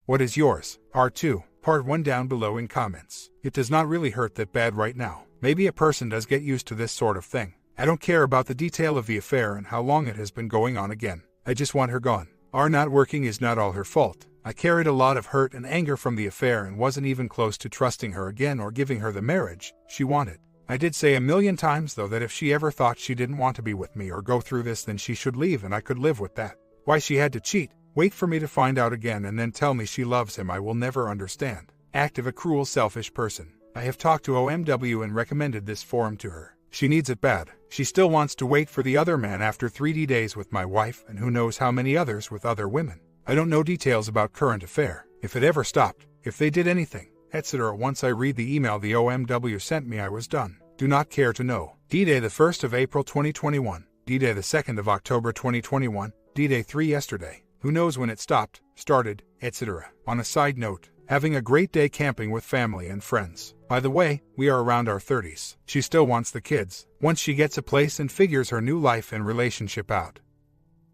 What is yours? R2, part 1 down below in comments. It does not really hurt that bad right now. Maybe a person does get used to this sort of thing. I don't care about the detail of the affair and how long it has been going on again. I just want her gone. Our not working is not all her fault. I carried a lot of hurt and anger from the affair and wasn't even close to trusting her again or giving her the marriage she wanted. I did say a million times though that if she ever thought she didn't want to be with me or go through this, then she should leave and I could live with that. Why she had to cheat, wait for me to find out again and then tell me she loves him, I will never understand. Act of a cruel, selfish person. I have talked to OMW and recommended this forum to her. She needs it bad. She still wants to wait for the other man after 3D days with my wife and who knows how many others with other women. I don't know details about current affair, if it ever stopped, if they did anything, etc. Once I read the email the OMW sent me, I was done. Do not care to know. D-Day the 1st of April 2021, D-Day the 2nd of October 2021, D-Day 3 yesterday. Who knows when it stopped, started, etc. On a side note, having a great day camping with family and friends. By the way, we are around our 30s. She still wants the kids. Once she gets a place and figures her new life and relationship out,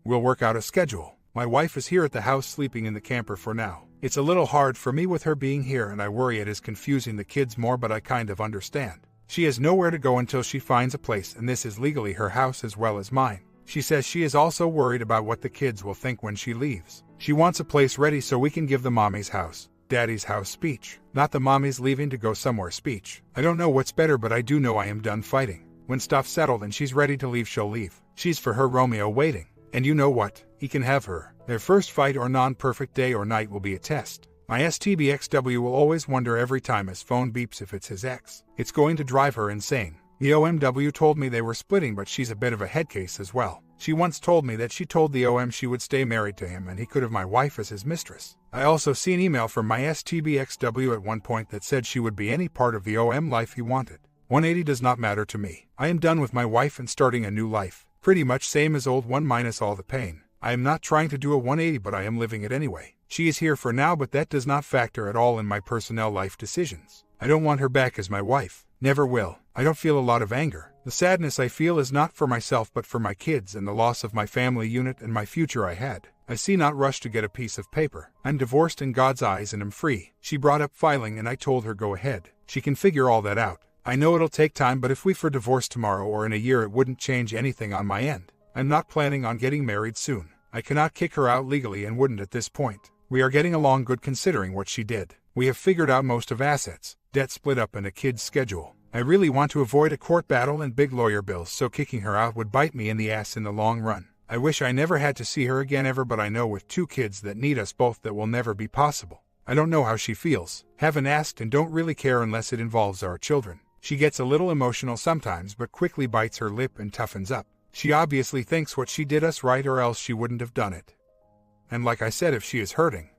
we'll work out a schedule. My wife is here at the house sleeping in the camper for now. It's a little hard for me with her being here and I worry it is confusing the kids more, but I kind of understand. She has nowhere to go until she finds a place, and this is legally her house as well as mine. She says she is also worried about what the kids will think when she leaves. She wants a place ready so we can give the mommy's house, daddy's house speech, not the mommy's leaving to go somewhere speech. I don't know what's better, but I do know I am done fighting. When stuff's settled and she's ready to leave, she'll leave. She's for her Romeo waiting. And you know what? He can have her. Their first fight or non-perfect day or night will be a test. My STBXW will always wonder every time his phone beeps if it's his ex. It's going to drive her insane. The OMW told me they were splitting, but she's a bit of a head case as well. She once told me that she told the OM she would stay married to him and he could have my wife as his mistress. I also see an email from my STBXW at one point that said she would be any part of the OM life he wanted. 180 does not matter to me. I am done with my wife and starting a new life. Pretty much same as old one minus all the pain. I am not trying to do a 180, but I am living it anyway. She is here for now, but that does not factor at all in my personnel life decisions. I don't want her back as my wife. Never will. I don't feel a lot of anger. The sadness I feel is not for myself but for my kids and the loss of my family unit and my future I had. I see not rush to get a piece of paper. I'm divorced in God's eyes and am free. She brought up filing and I told her go ahead. She can figure all that out. I know it'll take time, but if we for divorce tomorrow or in a year, it wouldn't change anything on my end. I'm not planning on getting married soon. I cannot kick her out legally and wouldn't at this point. We are getting along good considering what she did. We have figured out most of assets, debt split up and a kid's schedule. I really want to avoid a court battle and big lawyer bills, so kicking her out would bite me in the ass in the long run. I wish I never had to see her again ever, but I know with 2 kids that need us both that will never be possible. I don't know how she feels. Haven't asked and don't really care unless it involves our children. She gets a little emotional sometimes but quickly bites her lip and toughens up. She obviously thinks what she did us right or else she wouldn't have done it. And like I said, if she is hurting,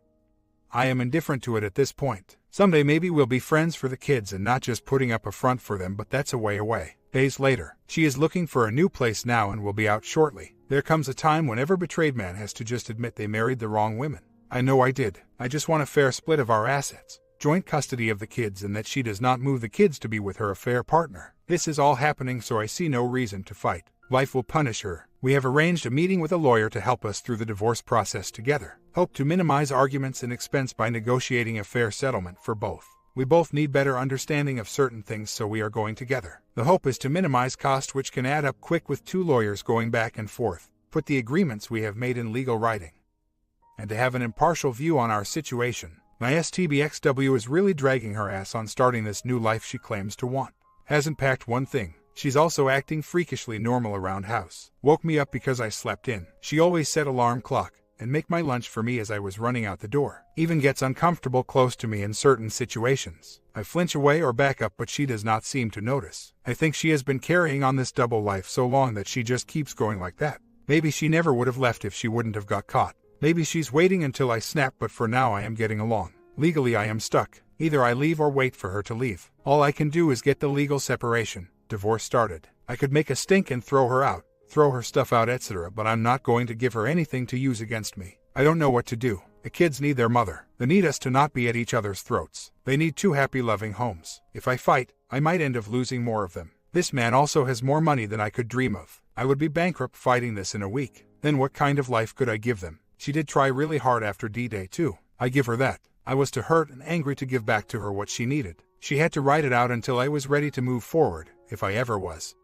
I am indifferent to it at this point. Someday maybe we'll be friends for the kids and not just putting up a front for them, but that's a way away. Days later, she is looking for a new place now and will be out shortly. There comes a time when every betrayed man has to just admit they married the wrong women. I know I did. I just want a fair split of our assets, joint custody of the kids, and that she does not move the kids to be with her affair partner. This is all happening, so I see no reason to fight. Life will punish her. We have arranged a meeting with a lawyer to help us through the divorce process together. Hope to minimize arguments and expense by negotiating a fair settlement for both. We both need better understanding of certain things, so we are going together. The hope is to minimize cost, which can add up quick with 2 lawyers going back and forth, put the agreements we have made in legal writing, and to have an impartial view on our situation. My STBXW is really dragging her ass on starting this new life she claims to want. Hasn't packed one thing. She's also acting freakishly normal around house. Woke me up because I slept in. She always set alarm clock and make my lunch for me as I was running out the door. Even gets uncomfortable close to me in certain situations. I flinch away or back up, but she does not seem to notice. I think she has been carrying on this double life so long that she just keeps going like that. Maybe she never would have left if she wouldn't have got caught. Maybe she's waiting until I snap, but for now I am getting along. Legally I am stuck. Either I leave or wait for her to leave. All I can do is get the legal separation. Divorce started. I could make a stink and throw her out, throw her stuff out, etc., but I'm not going to give her anything to use against me. I don't know what to do. The kids need their mother. They need us to not be at each other's throats. They need 2 happy, loving homes. If I fight, I might end up losing more of them. This man also has more money than I could dream of. I would be bankrupt fighting this in a week. Then what kind of life could I give them? She did try really hard after D-Day too. I give her that. I was too hurt and angry to give back to her what she needed. She had to ride it out until I was ready to move forward, if I ever was.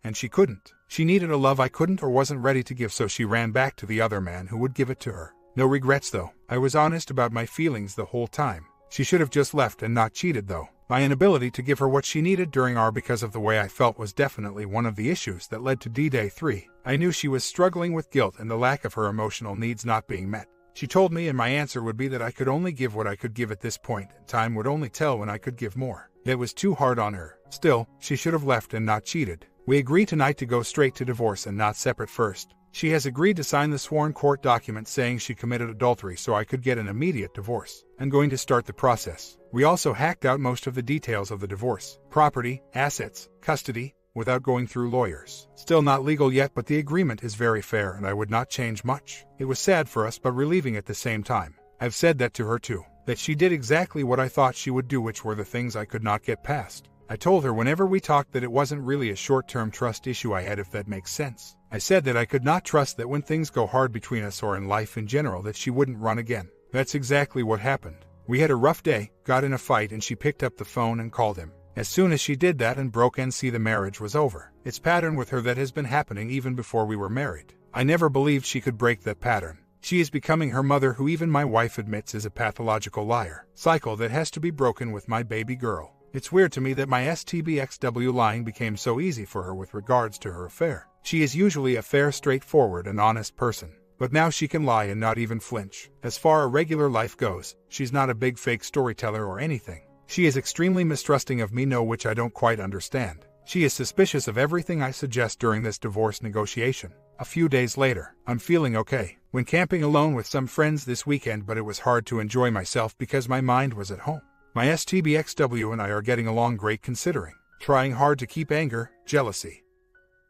And she couldn't. She needed a love I couldn't or wasn't ready to give, so she ran back to the other man who would give it to her. No regrets though. I was honest about my feelings the whole time. She should have just left and not cheated though. My inability to give her what she needed during our because of the way I felt was definitely one of the issues that led to D-Day 3. I knew she was struggling with guilt and the lack of her emotional needs not being met. She told me, and my answer would be that I could only give what I could give at this point, and time would only tell when I could give more. It was too hard on her. Still, she should have left and not cheated. We agreed tonight to go straight to divorce and not separate first. She has agreed to sign the sworn court document saying she committed adultery so I could get an immediate divorce. I'm going to start the process. We also hacked out most of the details of the divorce, property, assets, custody, without going through lawyers. Still not legal yet, but the agreement is very fair and I would not change much. It was sad for us but relieving at the same time. I've said that to her too, that she did exactly what I thought she would do, which were the things I could not get past. I told her whenever we talked that it wasn't really a short-term trust issue I had, if that makes sense. I said that I could not trust that when things go hard between us or in life in general that she wouldn't run again. That's exactly what happened. We had a rough day, got in a fight, and she picked up the phone and called him. As soon as she did that and broke NC, the marriage was over. It's pattern with her that has been happening even before we were married. I never believed she could break that pattern. She is becoming her mother, who even my wife admits is a pathological liar. Cycle that has to be broken with my baby girl. It's weird to me that my STBXW lying became so easy for her with regards to her affair. She is usually a fair, straightforward, and honest person. But now she can lie and not even flinch. As far as regular life goes, she's not a big fake storyteller or anything. She is extremely mistrusting of me, which I don't quite understand. She is suspicious of everything I suggest during this divorce negotiation. A few days later, I'm feeling okay. Went camping alone with some friends this weekend, but it was hard to enjoy myself because my mind was at home. My STBXW and I are getting along great, considering. Trying hard to keep anger, jealousy,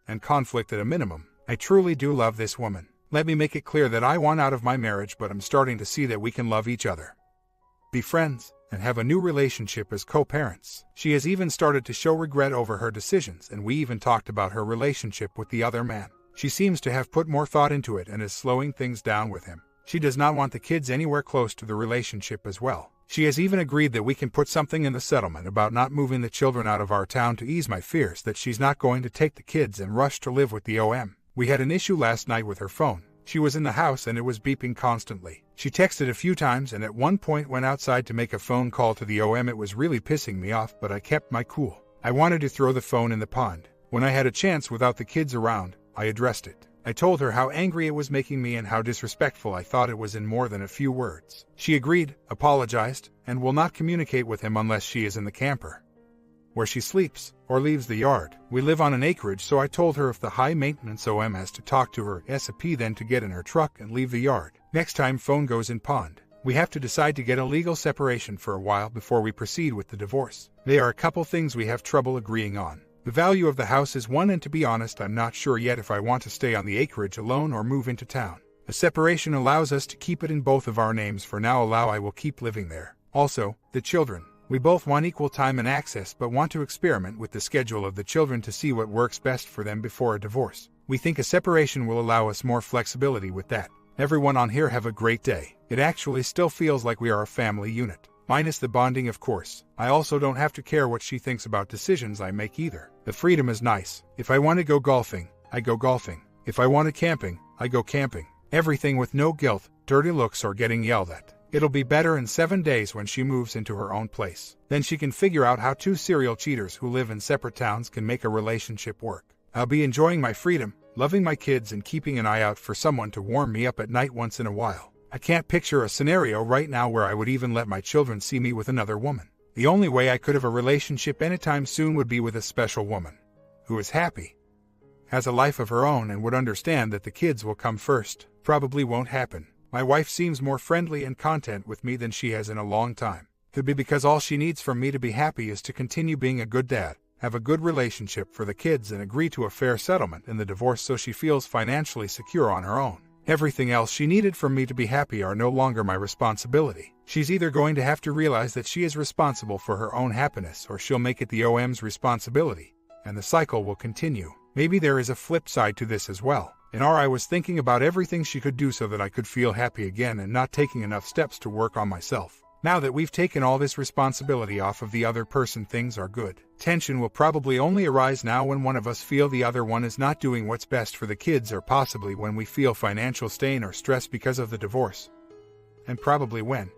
and conflict at a minimum. I truly do love this woman. Let me make it clear that I want out of my marriage, but I'm starting to see that we can love each other, be friends, and have a new relationship as co-parents. She has even started to show regret over her decisions, and we even talked about her relationship with the other man. She seems to have put more thought into it and is slowing things down with him. She does not want the kids anywhere close to the relationship as well. She has even agreed that we can put something in the settlement about not moving the children out of our town to ease my fears that she's not going to take the kids and rush to live with the OM. We had an issue last night with her phone. She was in the house and it was beeping constantly. She texted a few times and at one point went outside to make a phone call to the OM. It was really pissing me off, but I kept my cool. I wanted to throw the phone in the pond. When I had a chance without the kids around, I addressed it. I told her how angry it was making me and how disrespectful I thought it was in more than a few words. She agreed, apologized, and will not communicate with him unless she is in the camper, where she sleeps, or leaves the yard. We live on an acreage, so I told her if the high-maintenance OM has to talk to her SAP, then to get in her truck and leave the yard. Next time phone goes in pond. We have to decide to get a legal separation for a while before we proceed with the divorce. There are a couple things we have trouble agreeing on. The value of the house is one, and to be honest, I'm not sure yet if I want to stay on the acreage alone or move into town. A separation allows us to keep it in both of our names for now. I will keep living there. Also, the children. We both want equal time and access, but want to experiment with the schedule of the children to see what works best for them before a divorce. We think a separation will allow us more flexibility with that. Everyone on here have a great day. It actually still feels like we are a family unit. Minus the bonding, of course. I also don't have to care what she thinks about decisions I make either. The freedom is nice. If I want to go golfing, I go golfing. If I want to camping, I go camping. Everything with no guilt, dirty looks, or getting yelled at. It'll be better in 7 days when she moves into her own place. Then she can figure out how two serial cheaters who live in separate towns can make a relationship work. I'll be enjoying my freedom, loving my kids, and keeping an eye out for someone to warm me up at night once in a while. I can't picture a scenario right now where I would even let my children see me with another woman. The only way I could have a relationship anytime soon would be with a special woman who is happy, has a life of her own, and would understand that the kids will come first. Probably won't happen. My wife seems more friendly and content with me than she has in a long time. Could be because all she needs from me to be happy is to continue being a good dad, have a good relationship for the kids, and agree to a fair settlement in the divorce so she feels financially secure on her own. Everything else she needed from me to be happy are no longer my responsibility. She's either going to have to realize that she is responsible for her own happiness, or she'll make it the OM's responsibility, and the cycle will continue. Maybe there is a flip side to this as well. In I was thinking about everything she could do so that I could feel happy again and not taking enough steps to work on myself. Now that we've taken all this responsibility off of the other person, things are good. Tension will probably only arise now when one of us feel the other one is not doing what's best for the kids, or possibly when we feel financial strain or stress because of the divorce. And probably when,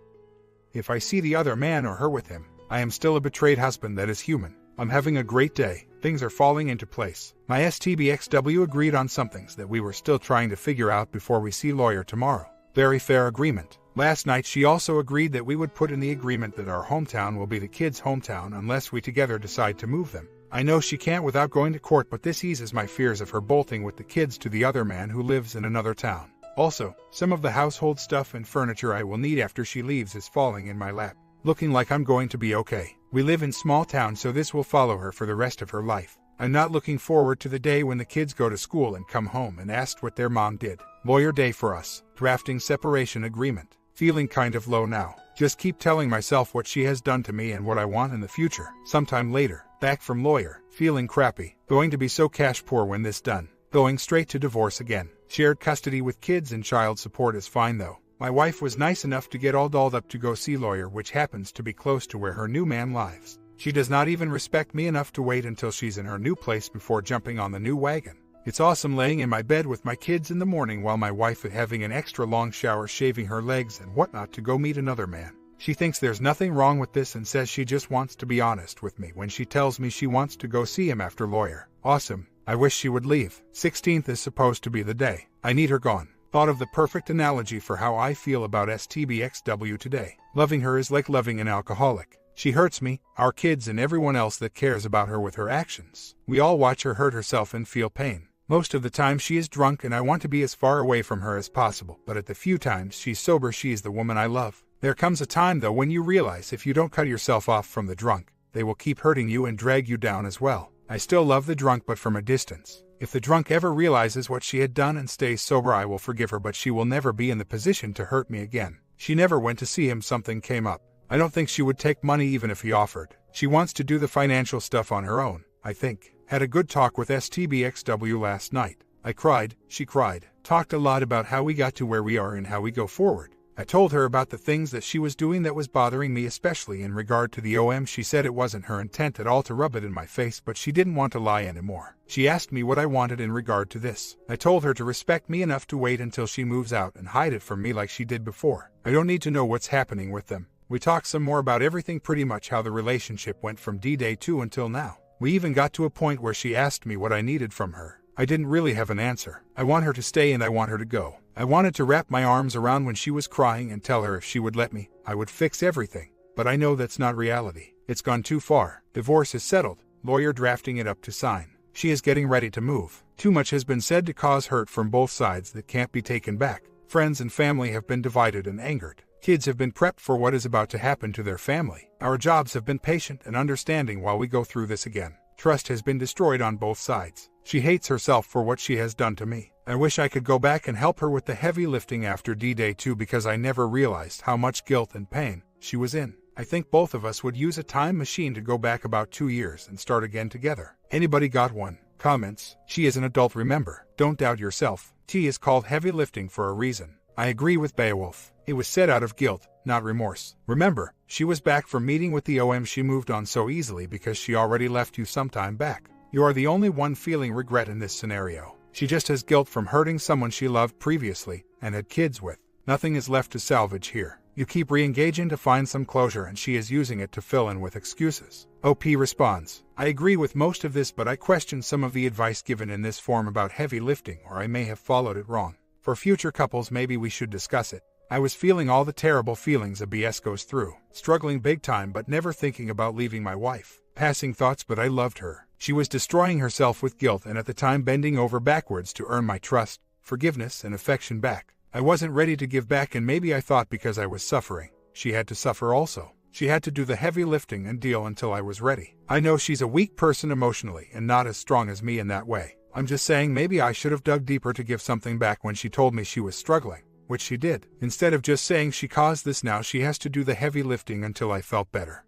if I see the other man or her with him, I am still a betrayed husband that is human. I'm having a great day. Things are falling into place. My STBXW agreed on some things that we were still trying to figure out before we see lawyer tomorrow. Very fair agreement. Last night she also agreed that we would put in the agreement that our hometown will be the kids' hometown unless we together decide to move them. I know she can't without going to court, but this eases my fears of her bolting with the kids to the other man who lives in another town. Also, some of the household stuff and furniture I will need after she leaves is falling in my lap. Looking like I'm going to be okay. We live in small town, so this will follow her for the rest of her life. I'm not looking forward to the day when the kids go to school and come home and asked what their mom did. Lawyer day for us. Drafting separation agreement. Feeling kind of low now. Just keep telling myself what she has done to me and what I want in the future. Sometime later. Back from lawyer. Feeling crappy. Going to be so cash poor when this done. Going straight to divorce again. Shared custody with kids and child support is fine though. My wife was nice enough to get all dolled up to go see lawyer, which happens to be close to where her new man lives. She does not even respect me enough to wait until she's in her new place before jumping on the new wagon. It's awesome laying in my bed with my kids in the morning while my wife is having an extra long shower, shaving her legs and whatnot to go meet another man. She thinks there's nothing wrong with this and says she just wants to be honest with me when she tells me she wants to go see him after lawyer. Awesome. I wish she would leave. 16th is supposed to be the day. I need her gone. Thought of the perfect analogy for how I feel about STBXW today. Loving her is like loving an alcoholic. She hurts me, our kids, and everyone else that cares about her with her actions. We all watch her hurt herself and feel pain. Most of the time she is drunk and I want to be as far away from her as possible, but at the few times she's sober, she is the woman I love. There comes a time though when you realize if you don't cut yourself off from the drunk, they will keep hurting you and drag you down as well. I still love the drunk, but from a distance. If the drunk ever realizes what she had done and stays sober, I will forgive her, but she will never be in the position to hurt me again. She never went to see him, something came up. I don't think she would take money even if he offered. She wants to do the financial stuff on her own, I think. Had a good talk with STBXW last night. I cried, she cried. Talked a lot about how we got to where we are and how we go forward. I told her about the things that she was doing that was bothering me, especially in regard to the OM. She said it wasn't her intent at all to rub it in my face, but she didn't want to lie anymore. She asked me what I wanted in regard to this. I told her to respect me enough to wait until she moves out and hide it from me like she did before. I don't need to know what's happening with them. We talked some more about everything, pretty much how the relationship went from D-Day 2 until now. We even got to a point where she asked me what I needed from her. I didn't really have an answer. I want her to stay and I want her to go. I wanted to wrap my arms around when she was crying and tell her if she would let me, I would fix everything. But I know that's not reality. It's gone too far. Divorce is settled. Lawyer drafting it up to sign. She is getting ready to move. Too much has been said to cause hurt from both sides that can't be taken back. Friends and family have been divided and angered. Kids have been prepped for what is about to happen to their family. Our jobs have been patient and understanding while we go through this again. Trust has been destroyed on both sides. She hates herself for what she has done to me. I wish I could go back and help her with the heavy lifting after D-Day 2 because I never realized how much guilt and pain she was in. I think both of us would use a time machine to go back about 2 years and start again together. Anybody got one? Comments. She is an adult, remember. Don't doubt yourself. T is called heavy lifting for a reason. I agree with Beowulf. It was said out of guilt, not remorse. Remember, she was back from meeting with the OM. She moved on so easily because she already left you some time back. You are the only one feeling regret in this scenario. She just has guilt from hurting someone she loved previously and had kids with. Nothing is left to salvage here. You keep re-engaging to find some closure and she is using it to fill in with excuses. OP responds, I agree with most of this, but I question some of the advice given in this form about heavy lifting, or I may have followed it wrong. For future couples, maybe we should discuss it. I was feeling all the terrible feelings a BS goes through. Struggling big time but never thinking about leaving my wife. Passing thoughts, but I loved her. She was destroying herself with guilt and at the time bending over backwards to earn my trust, forgiveness, and affection back. I wasn't ready to give back, and maybe I thought because I was suffering, she had to suffer also. She had to do the heavy lifting and deal until I was ready. I know she's a weak person emotionally and not as strong as me in that way. I'm just saying maybe I should have dug deeper to give something back when she told me she was struggling, which she did. Instead of just saying she caused this, now she has to do the heavy lifting until I felt better.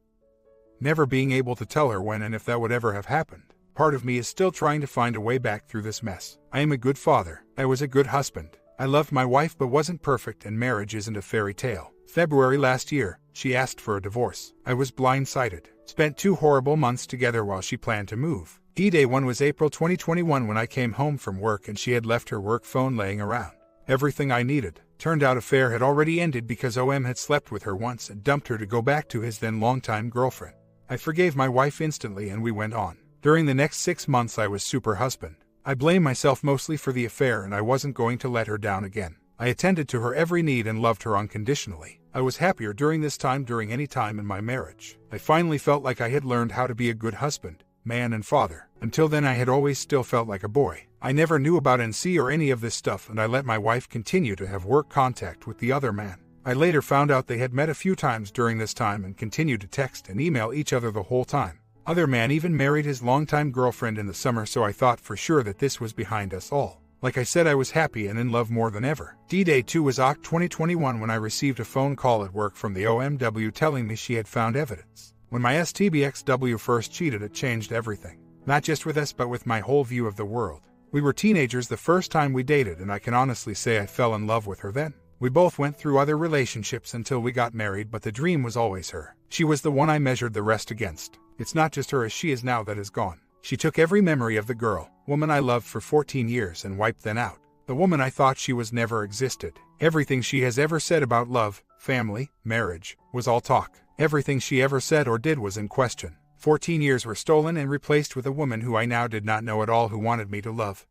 Never being able to tell her when and if that would ever have happened. Part of me is still trying to find a way back through this mess. I am a good father. I was a good husband. I loved my wife but wasn't perfect, and marriage isn't a fairy tale. February last year, she asked for a divorce. I was blindsided. Spent 2 horrible months together while she planned to move. D-Day 1 was April 2021 when I came home from work and she had left her work phone laying around. Everything I needed. Turned out affair had already ended because OM had slept with her once and dumped her to go back to his then longtime girlfriend. I forgave my wife instantly and we went on. During the next 6 months I was super husband. I blame myself mostly for the affair and I wasn't going to let her down again. I attended to her every need and loved her unconditionally. I was happier during this time during any time in my marriage. I finally felt like I had learned how to be a good husband, man and father. Until then I had always still felt like a boy. I never knew about NC or any of this stuff and I let my wife continue to have work contact with the other man. I later found out they had met a few times during this time and continued to text and email each other the whole time. Other man even married his longtime girlfriend in the summer, so I thought for sure that this was behind us all. Like I said, I was happy and in love more than ever. D-Day 2 was Oct 2021 when I received a phone call at work from the OMW telling me she had found evidence. When my STBXW first cheated, it changed everything. Not just with us, but with my whole view of the world. We were teenagers the first time we dated, and I can honestly say I fell in love with her then. We both went through other relationships until we got married, but the dream was always her. She was the one I measured the rest against. It's not just her as she is now that is gone. She took every memory of the girl, woman I loved for 14 years and wiped them out. The woman I thought she was never existed. Everything she has ever said about love, family, marriage, was all talk. Everything she ever said or did was in question. 14 years were stolen and replaced with a woman who I now did not know at all, who wanted me to love,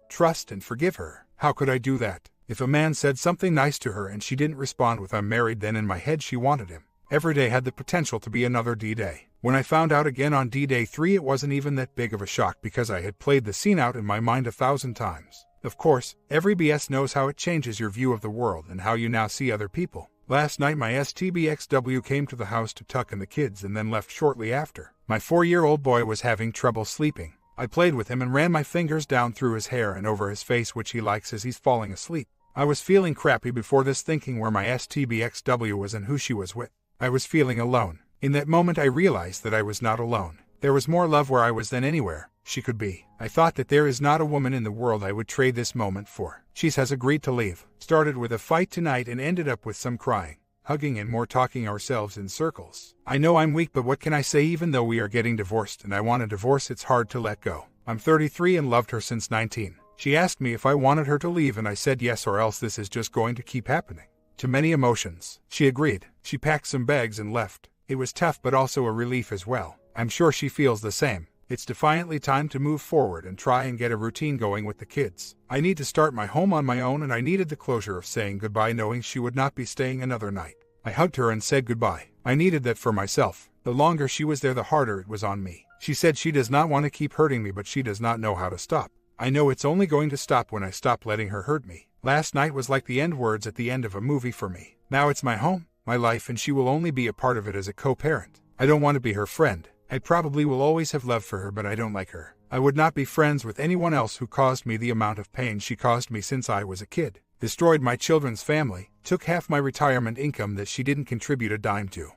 trust, and forgive her. How could I do that? If a man said something nice to her and she didn't respond with "I'm married," then in my head she wanted him. Every day had the potential to be another D-Day. When I found out again on D-Day 3, it wasn't even that big of a shock because I had played the scene out in my mind 1,000 times. Of course, every BS knows how it changes your view of the world and how you now see other people. Last night my STBXW came to the house to tuck in the kids and then left shortly after. My 4-year-old boy was having trouble sleeping. I played with him and ran my fingers down through his hair and over his face, which he likes as he's falling asleep. I was feeling crappy before this, thinking where my STBXW was and who she was with. I was feeling alone. In that moment I realized that I was not alone. There was more love where I was than anywhere she could be. I thought that there is not a woman in the world I would trade this moment for. She has agreed to leave. Started with a fight tonight and ended up with some crying, hugging, and more talking ourselves in circles. I know I'm weak, but what can I say? Even though we are getting divorced and I want a divorce, it's hard to let go. I'm 33 and loved her since 19. She asked me if I wanted her to leave and I said yes, or else this is just going to keep happening. Too many emotions. She agreed. She packed some bags and left. It was tough but also a relief as well. I'm sure she feels the same. It's defiantly time to move forward and try and get a routine going with the kids. I need to start my home on my own, and I needed the closure of saying goodbye knowing she would not be staying another night. I hugged her and said goodbye. I needed that for myself. The longer she was there, the harder it was on me. She said she does not want to keep hurting me, but she does not know how to stop. I know it's only going to stop when I stop letting her hurt me. Last night was like the end words at the end of a movie for me. Now it's my home, my life, and she will only be a part of it as a co-parent. I don't want to be her friend. I probably will always have love for her, but I don't like her. I would not be friends with anyone else who caused me the amount of pain she caused me since I was a kid. Destroyed my children's family, took half my retirement income that she didn't contribute a dime to.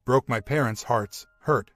Broke my parents' hearts, hurt,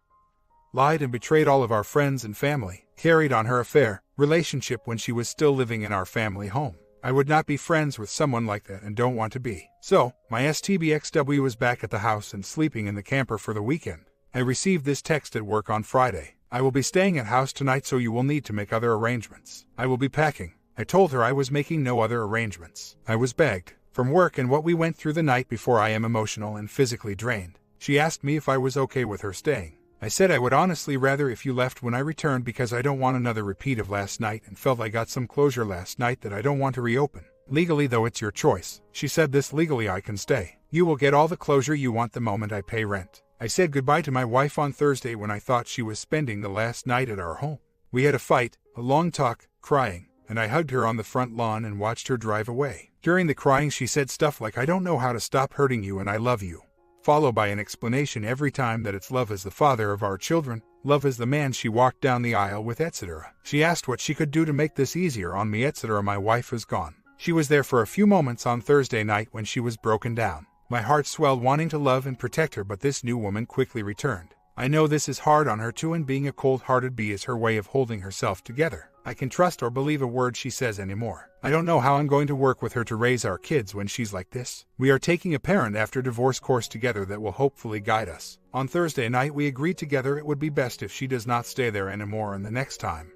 lied and betrayed all of our friends and family, carried on her affair, relationship when she was still living in our family home. I would not be friends with someone like that and don't want to be. So, my STBXW was back at the house and sleeping in the camper for the weekend. I received this text at work on Friday. I will be staying at house tonight, so you will need to make other arrangements. I will be packing. I told her I was making no other arrangements. I was begged. From work and what we went through the night before, I am emotional and physically drained. She asked me if I was okay with her staying. I said I would honestly rather if you left when I returned, because I don't want another repeat of last night and felt I got some closure last night that I don't want to reopen. Legally though, it's your choice. She said this legally I can stay. You will get all the closure you want the moment I pay rent. I said goodbye to my wife on Thursday when I thought she was spending the last night at our home. We had a fight, a long talk, crying, and I hugged her on the front lawn and watched her drive away. During the crying she said stuff like, "I don't know how to stop hurting you and I love you," followed by an explanation every time that it's love as the father of our children, love as the man she walked down the aisle with, etc. She asked what she could do to make this easier on me, etc. My wife is gone. She was there for a few moments on Thursday night when she was broken down. My heart swelled wanting to love and protect her, but this new woman quickly returned. I know this is hard on her too, and being a cold-hearted bee is her way of holding herself together. I can trust or believe a word she says anymore. I don't know how I'm going to work with her to raise our kids when she's like this. We are taking a parent after divorce course together that will hopefully guide us. On Thursday night we agreed together it would be best if she does not stay there anymore, and the next time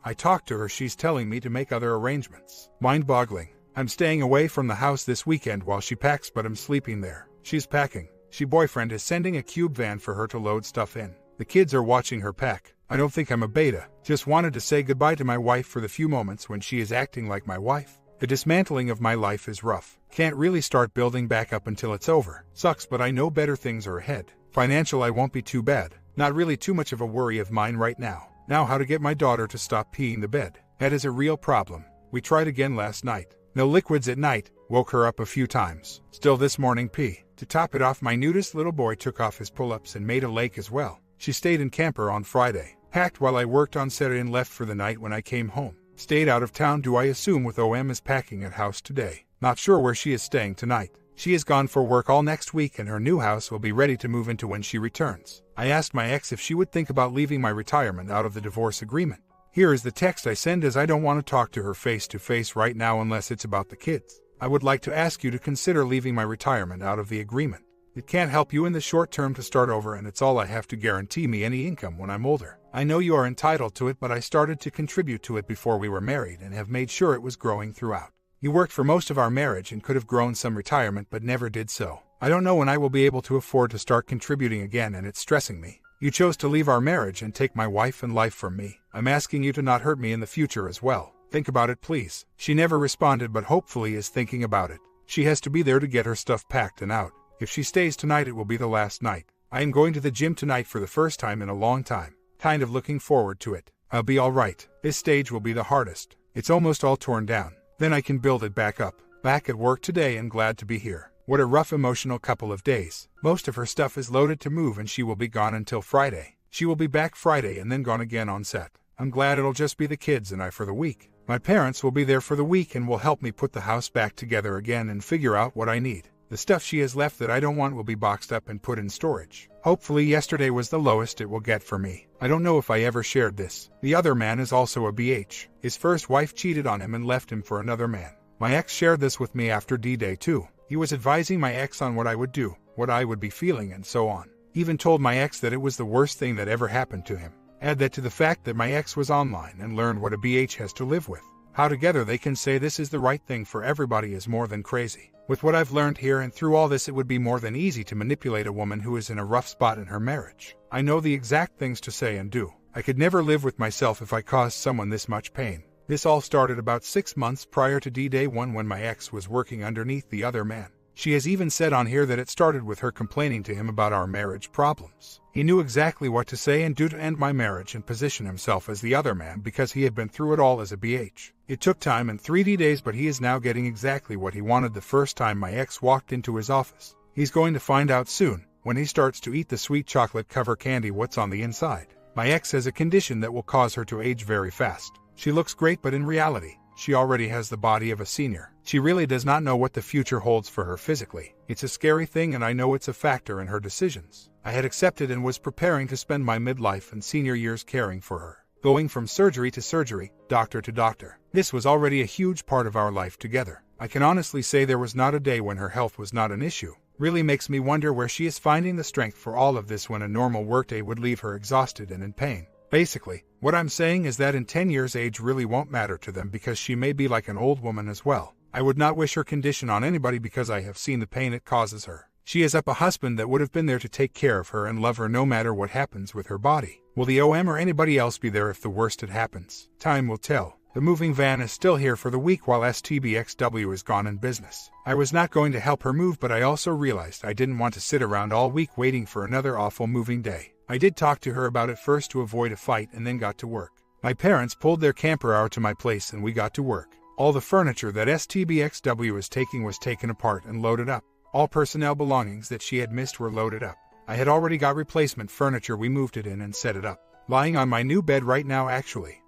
I talk to her she's telling me to make other arrangements. Mind-boggling. I'm staying away from the house this weekend while she packs, but I'm sleeping there. She's packing. She boyfriend is sending a cube van for her to load stuff in. The kids are watching her pack. I don't think I'm a beta. Just wanted to say goodbye to my wife for the few moments when she is acting like my wife. The dismantling of my life is rough. Can't really start building back up until it's over. Sucks, but I know better things are ahead. Financial, I won't be too bad. Not really too much of a worry of mine right now. Now how to get my daughter to stop peeing the bed. That is a real problem. We tried again last night. No liquids at night. Woke her up a few times. Still this morning pee. To top it off, my nudist little boy took off his pull-ups and made a lake as well. She stayed in camper on Friday. Packed while I worked on Saturday and left for the night when I came home. Stayed out of town, do I assume, with OM is packing at house today. Not sure where she is staying tonight. She is gone for work all next week, and her new house will be ready to move into when she returns. I asked my ex if she would think about leaving my retirement out of the divorce agreement. Here is the text I send, as I don't want to talk to her face to face right now unless it's about the kids. I would like to ask you to consider leaving my retirement out of the agreement. It can't help you in the short term to start over, and it's all I have to guarantee me any income when I'm older. I know you are entitled to it, but I started to contribute to it before we were married and have made sure it was growing throughout. You worked for most of our marriage and could have grown some retirement but never did so. I don't know when I will be able to afford to start contributing again, and it's stressing me. You chose to leave our marriage and take my wife and life from me. I'm asking you to not hurt me in the future as well. Think about it, please. She never responded, but hopefully is thinking about it. She has to be there to get her stuff packed and out. If she stays tonight, it will be the last night. I am going to the gym tonight for the first time in a long time. Kind of looking forward to it. I'll be alright. This stage will be the hardest. It's almost all torn down. Then I can build it back up. Back at work today and glad to be here. What a rough emotional couple of days. Most of her stuff is loaded to move and she will be gone until Friday. She will be back Friday and then gone again on set. I'm glad it'll just be the kids and I for the week. My parents will be there for the week and will help me put the house back together again and figure out what I need. The stuff she has left that I don't want will be boxed up and put in storage. Hopefully yesterday was the lowest it will get for me. I don't know if I ever shared this. The other man is also a BH. His first wife cheated on him and left him for another man. My ex shared this with me after D-Day too. He was advising my ex on what I would do, what I would be feeling, and so on. Even told my ex that it was the worst thing that ever happened to him. Add that to the fact that my ex was online and learned what a BH has to live with. How together they can say this is the right thing for everybody is more than crazy. With what I've learned here and through all this, it would be more than easy to manipulate a woman who is in a rough spot in her marriage. I know the exact things to say and do. I could never live with myself if I caused someone this much pain. This all started about 6 months prior to D-Day 1 when my ex was working underneath the other man. She has even said on here that it started with her complaining to him about our marriage problems. He knew exactly what to say and do to end my marriage and position himself as the other man because he had been through it all as a BH. It took time and 3D days, but he is now getting exactly what he wanted the first time my ex walked into his office. He's going to find out soon, when he starts to eat the sweet chocolate cover candy, what's on the inside. My ex has a condition that will cause her to age very fast. She looks great, but in reality, she already has the body of a senior. She really does not know what the future holds for her physically. It's a scary thing, and I know it's a factor in her decisions. I had accepted and was preparing to spend my midlife and senior years caring for her. Going from surgery to surgery, doctor to doctor. This was already a huge part of our life together. I can honestly say there was not a day when her health was not an issue. Really makes me wonder where she is finding the strength for all of this when a normal workday would leave her exhausted and in pain. Basically, what I'm saying is that in 10 years age really won't matter to them because she may be like an old woman as well. I would not wish her condition on anybody because I have seen the pain it causes her. She has up a husband that would have been there to take care of her and love her no matter what happens with her body. Will the OM or anybody else be there if the worst it happens? Time will tell. The moving van is still here for the week while STBXW is gone in business. I was not going to help her move, but I also realized I didn't want to sit around all week waiting for another awful moving day. I did talk to her about it first to avoid a fight and then got to work. My parents pulled their camper out to my place and we got to work. All the furniture that STBXW is taking was taken apart and loaded up. All personnel belongings that she had missed were loaded up. I had already got replacement furniture. We moved it in and set it up. Lying on my new bed right now actually.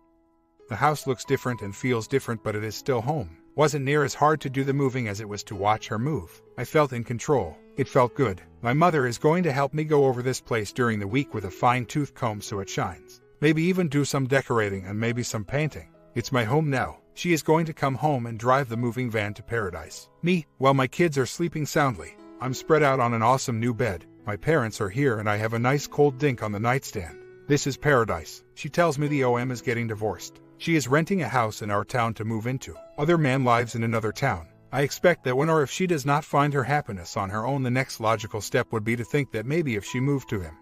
The house looks different and feels different, but it is still home. Wasn't near as hard to do the moving as it was to watch her move. I felt in control. It felt good. My mother is going to help me go over this place during the week with a fine-tooth comb so it shines. Maybe even do some decorating and maybe some painting. It's my home now. She is going to come home and drive the moving van to paradise. Me, while my kids are sleeping soundly, I'm spread out on an awesome new bed. My parents are here and I have a nice cold drink on the nightstand. This is paradise. She tells me the OM is getting divorced. She is renting a house in our town to move into. Other man lives in another town. I expect that when or if she does not find her happiness on her own, the next logical step would be to think that maybe if she moved to him,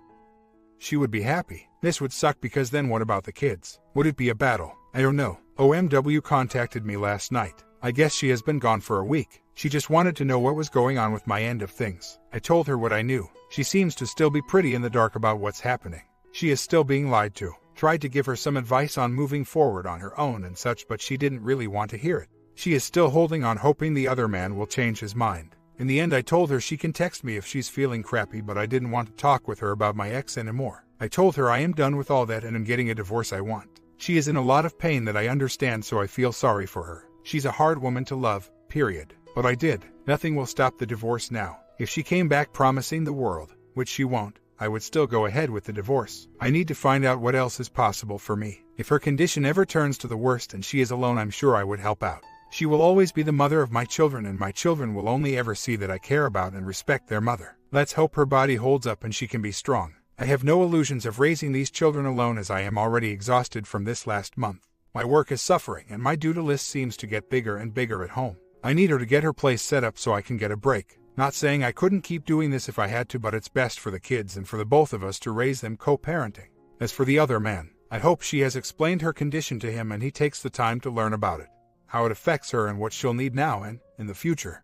she would be happy. This would suck because then what about the kids? Would it be a battle? I don't know. OMW contacted me last night. I guess she has been gone for a week. She just wanted to know what was going on with my end of things. I told her what I knew. She seems to still be pretty in the dark about what's happening. She is still being lied to. Tried to give her some advice on moving forward on her own and such, but she didn't really want to hear it. She is still holding on, hoping the other man will change his mind. In the end, I told her she can text me if she's feeling crappy, but I didn't want to talk with her about my ex anymore. I told her I am done with all that and am getting a divorce I want. She is in a lot of pain that I understand, so I feel sorry for her. She's a hard woman to love, period. But I did. Nothing will stop the divorce now. If she came back promising the world, which she won't, I would still go ahead with the divorce. I need to find out what else is possible for me. If her condition ever turns to the worst and she is alone, I'm sure I would help out. She will always be the mother of my children, and my children will only ever see that I care about and respect their mother. Let's hope her body holds up and she can be strong. I have no illusions of raising these children alone, as I am already exhausted from this last month. My work is suffering and my to-do list seems to get bigger and bigger at home. I need her to get her place set up so I can get a break. Not saying I couldn't keep doing this if I had to, but it's best for the kids and for the both of us to raise them co-parenting. As for the other man, I hope she has explained her condition to him and he takes the time to learn about it, how it affects her and what she'll need now and in the future.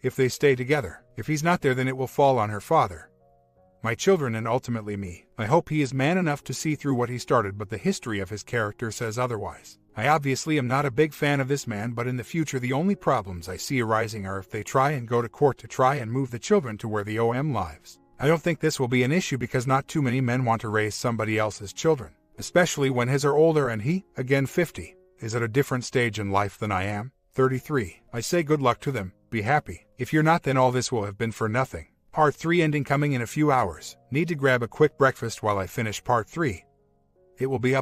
If they stay together. If he's not there, then it will fall on her father, my children, and ultimately me. I hope he is man enough to see through what he started, but the history of his character says otherwise. I obviously am not a big fan of this man, but in the future the only problems I see arising are if they try and go to court to try and move the children to where the OM lives. I don't think this will be an issue because not too many men want to raise somebody else's children, especially when his are older and he, again 50, is at a different stage in life than I am, 33. I say good luck to them, be happy. If you're not, then all this will have been for nothing. Part 3 ending coming in a few hours. Need to grab a quick breakfast while I finish Part 3. It will be up